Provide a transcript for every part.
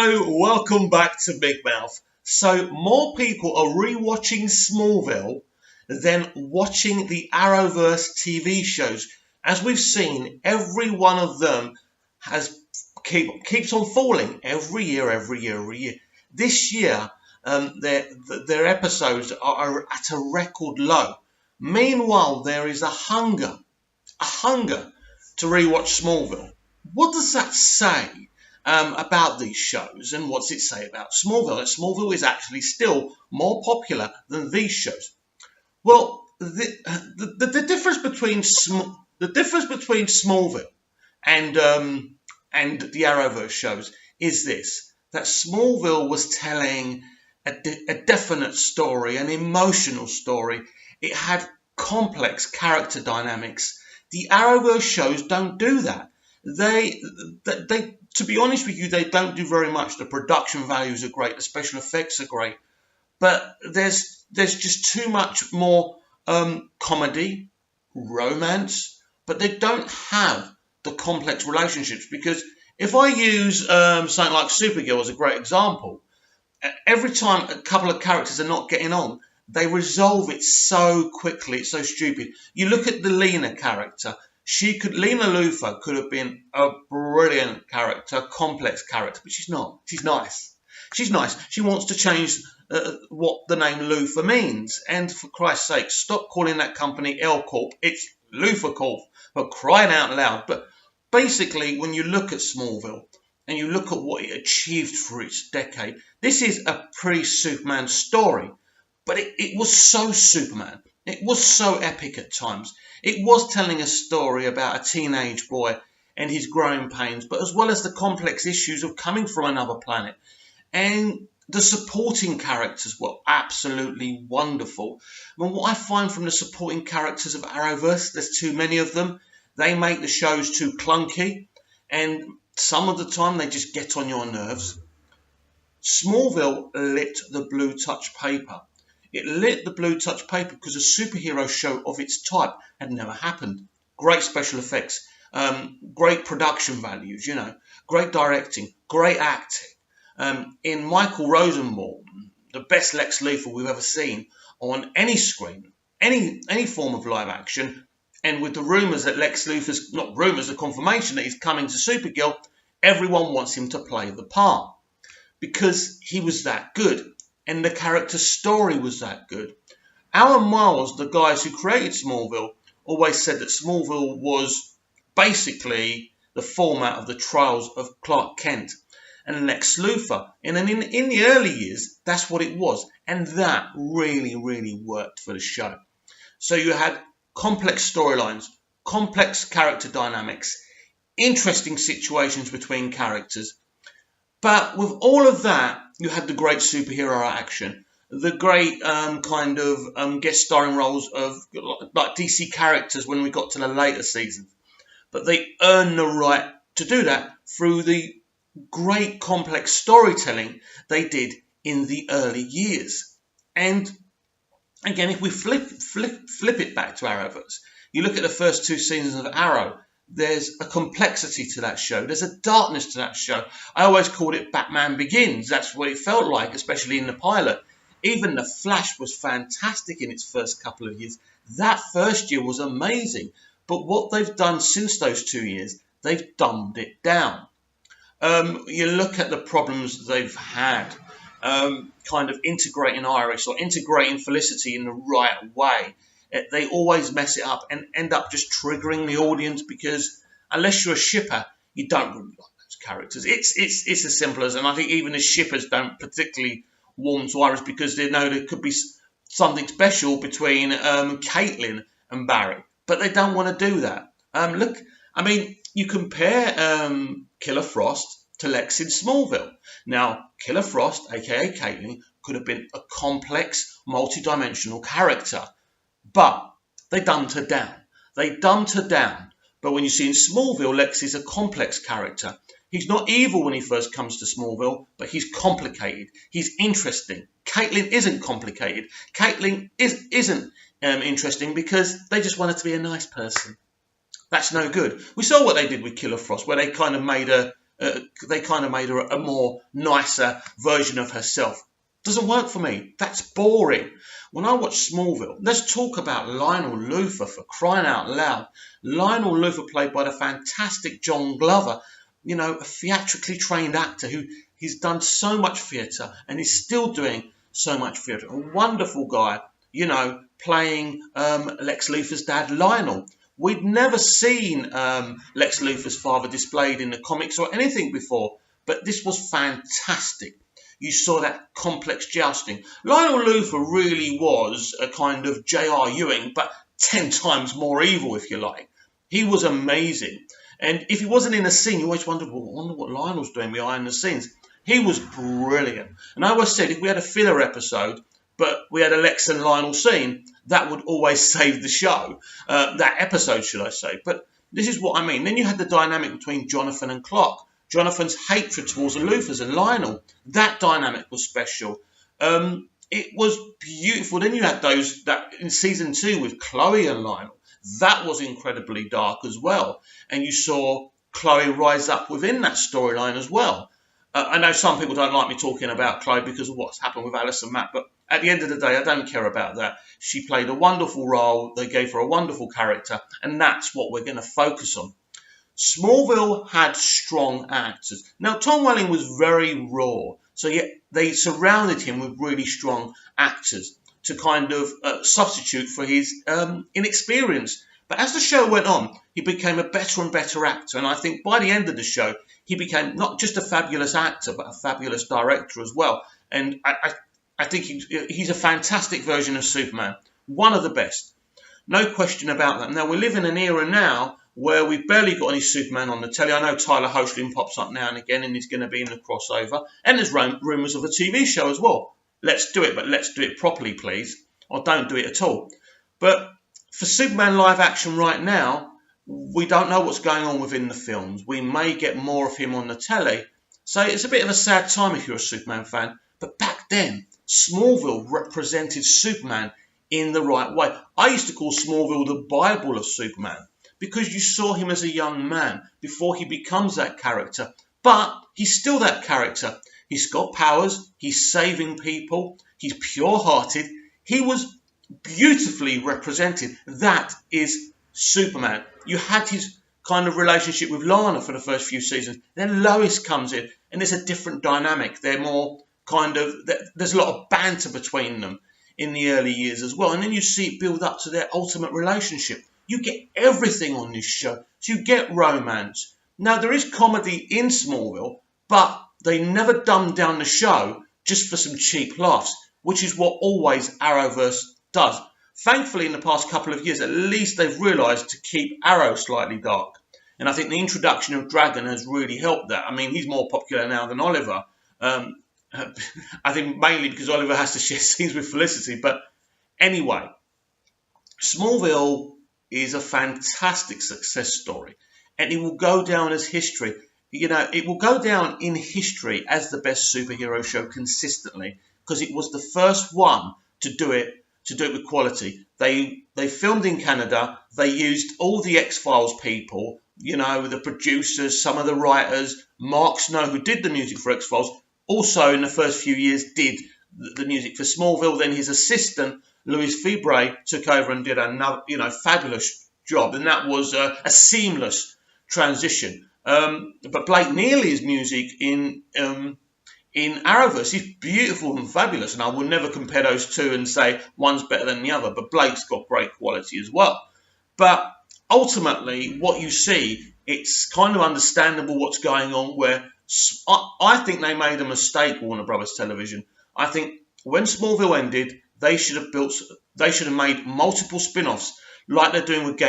Welcome back to Big Mouth. So, more people are rewatching Smallville than watching the Arrowverse TV shows. As we've seen, every one of them keeps on falling every year. This year, their episodes are at a record low. Meanwhile, there is a hunger to rewatch Smallville. What does that say about these shows, and what's it say about Smallville? That Smallville is actually still more popular than these shows. Well, the difference between Smallville and the Arrowverse shows is this: that Smallville was telling a definite story, an emotional story. It had complex character dynamics. The Arrowverse shows don't do that. They, to be honest with you, they don't do very much. The production values are great, the special effects are great, but there's just too much more comedy, romance, but they don't have the complex relationships. Because if I use something like Supergirl as a great example, every time a couple of characters are not getting on, they resolve it so quickly. It's so stupid. You look at the Lena character. Lena Luthor could have been a brilliant character, a complex character, but she's not. She's nice. She's nice. She wants to change what the name Luthor means. And for Christ's sake, stop calling that company L Corp. It's Luthor Corp, for crying out loud. But basically, when you look at Smallville and you look at what it achieved for its decade, this is a pre-Superman story. But it was so Superman. It was so epic at times. It was telling a story about a teenage boy and his growing pains, but as well as the complex issues of coming from another planet. And the supporting characters were absolutely wonderful. And what I find from the supporting characters of Arrowverse, there's too many of them. They make the shows too clunky, and some of the time they just get on your nerves. Smallville lit the blue touch paper. It lit the blue touch paper because a superhero show of its type had never happened. Great special effects, great production values, great directing, great acting. In Michael Rosenbaum, the best Lex Luthor we've ever seen on any screen, any form of live action, and with the rumours that Lex Luthor's, not rumours, the confirmation that he's coming to Supergirl, everyone wants him to play the part because he was that good. And the character story was that good. Alan Miles, the guys who created Smallville, always said that Smallville was basically the format of the trials of Clark Kent and Lex Luthor. And in the early years, that's what it was. And that really, really worked for the show. So you had complex storylines, complex character dynamics, interesting situations between characters. But with all of that, you had the great superhero action, the great guest starring roles of like DC characters when we got to the later seasons. But they earned the right to do that through the great complex storytelling they did in the early years. And again, if we flip it back to Arrowverse, you look at the first two seasons of Arrow. There's a complexity to that show. There's a darkness to that show. I always called it Batman Begins. That's what it felt like, especially in the pilot. Even The Flash was fantastic in its first couple of years. That first year was amazing. But what they've done since those 2 years, they've dumbed it down. You look at the problems they've had, kind of integrating Iris or integrating Felicity in the right way. They always mess it up and end up just triggering the audience because unless you're a shipper, you don't really like those characters. It's as simple as, and I think even the shippers don't particularly warm to Iris because they know there could be something special between Caitlin and Barry, but they don't want to do that. You compare Killer Frost to Lex in Smallville. Now, Killer Frost, aka Caitlin, could have been a complex, multi-dimensional character. But they dumbed her down. But when you see in Smallville, Lex is a complex character. He's not evil when he first comes to Smallville, but he's complicated. He's interesting. Caitlin isn't complicated. Caitlin isn't interesting because they just want her to be a nice person. That's no good. We saw what they did with Killer Frost, where they kind of made her they kind of made her a more nicer version of herself. Doesn't work for me. That's boring. When I watch Smallville, let's talk about Lionel Luthor, for crying out loud. Lionel Luthor, played by the fantastic John Glover, you know, a theatrically trained actor who he's done so much theatre and he's still doing so much theatre. A wonderful guy, you know, playing Lex Luthor's dad, Lionel. We'd never seen Lex Luthor's father displayed in the comics or anything before, but this was fantastic. You saw that complex jousting. Lionel Luthor really was a kind of J.R. Ewing, but 10 times more evil, if you like. He was amazing. And if he wasn't in a scene, you always wondered, well, I wonder what Lionel's doing behind the scenes. He was brilliant. And I always said, if we had a filler episode, but we had a Lex and Lionel scene, that would always save the show. That episode, should I say. But this is what I mean. Then you had the dynamic between Jonathan and Clark. Jonathan's hatred towards the Luthors and Lionel. That dynamic was special. It was beautiful. Then you had those that in season 2 with Chloe and Lionel. That was incredibly dark as well. And you saw Chloe rise up within that storyline as well. I know some people don't like me talking about Chloe because of what's happened with Alice and Matt, but at the end of the day, I don't care about that. She played a wonderful role. They gave her a wonderful character, and that's what we're going to focus on. Smallville had strong actors. Now, Tom Welling was very raw, so they surrounded him with really strong actors to kind of substitute for his inexperience. But as the show went on, he became a better and better actor, and I think by the end of the show, he became not just a fabulous actor, but a fabulous director as well. And I think he's a fantastic version of Superman, one of the best. No question about that. Now, we live in an era now where we've barely got any Superman on the telly. I know Tyler Hoechlin pops up now and again and he's going to be in the crossover. And there's rumours of a TV show as well. Let's do it, but let's do it properly, please. Or don't do it at all. But for Superman live action right now, we don't know what's going on within the films. We may get more of him on the telly. So it's a bit of a sad time if you're a Superman fan. But back then, Smallville represented Superman in the right way. I used to call Smallville the Bible of Superman, because you saw him as a young man before he becomes that character. But he's still that character. He's got powers. He's saving people. He's pure-hearted. He was beautifully represented. That is Superman. You had his kind of relationship with Lana for the first few seasons. Then Lois comes in, and there's a different dynamic. They're more kind of, there's a lot of banter between them in the early years as well. And then you see it build up to their ultimate relationship. You get everything on this show. So you get romance. Now, there is comedy in Smallville, but they never dumb down the show just for some cheap laughs, which is what always Arrowverse does. Thankfully, in the past couple of years, at least they've realised to keep Arrow slightly dark. And I think the introduction of Dragon has really helped that. I mean, he's more popular now than Oliver. I think mainly because Oliver has to share scenes with Felicity. But anyway, Smallville is a fantastic success story, and it will go down as history. You know, it will go down in history as the best superhero show consistently, because it was the first one to do it with quality. They filmed in Canada. They used all the X-Files people, you know, the producers, some of the writers. Mark Snow, who did the music for X-Files, also in the first few years did the music for Smallville. Then his assistant, Louis Fibre, took over and did another, you know, fabulous job, and that was a seamless transition. But Blake Neely's music in Arrowverse is beautiful and fabulous, and I will never compare those two and say one's better than the other, but Blake's got great quality as well. But ultimately, what you see, it's kind of understandable what's going on, where I think they made a mistake, Warner Brothers Television. I think when Smallville ended, they should have made multiple spin-offs, like they're doing with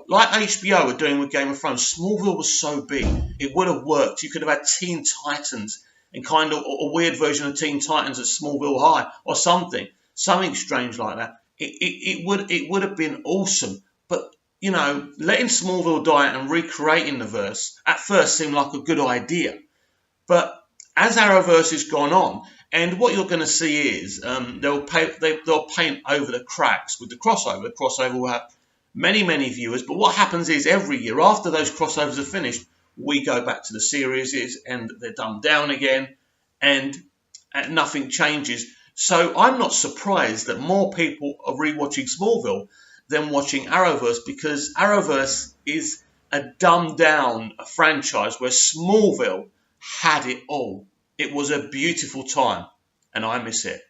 like HBO are doing with Game of Thrones. Smallville was so big, it would have worked. You could have had Teen Titans and kind of a weird version of Teen Titans at Smallville High or something strange like that. It would have been awesome. But you know, letting Smallville die and recreating the verse at first seemed like a good idea. But as Arrowverse has gone on, and what you're going to see is they'll paint over the cracks with the crossover. The crossover will have many, many viewers. But what happens is every year after those crossovers are finished, we go back to the series and they're dumbed down again, and nothing changes. So I'm not surprised that more people are rewatching Smallville than watching Arrowverse, because Arrowverse is a dumbed down franchise where Smallville had it all. It was a beautiful time, and I miss it.